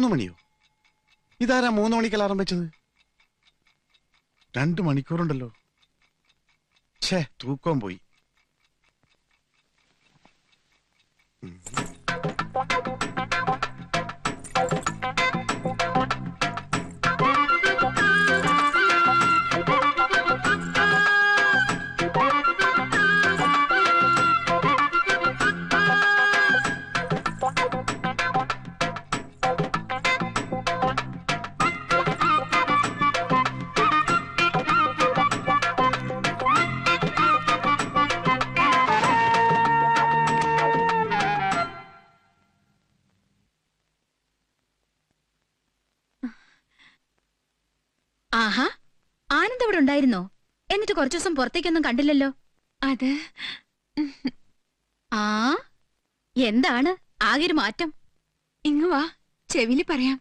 3 മണിയോ? ഇതാരാ 3 മണിക്ക് അലാറം വെച്ചത്? 2 മണിക്കൂറുണ്ടല്ലോ. ഛേ, തൂക്കം പോയി. ആഹാ, ആനന്ദ് അവിടെ ഉണ്ടായിരുന്നോ? എന്നിട്ട് കുറച്ചു ദിവസം പുറത്തേക്കൊന്നും കണ്ടില്ലല്ലോ. അത് ആ, എന്താണ് ആകെ ഒരു മാറ്റം? ഇങ്ങ് വാ, ചെവിലി പറയാം.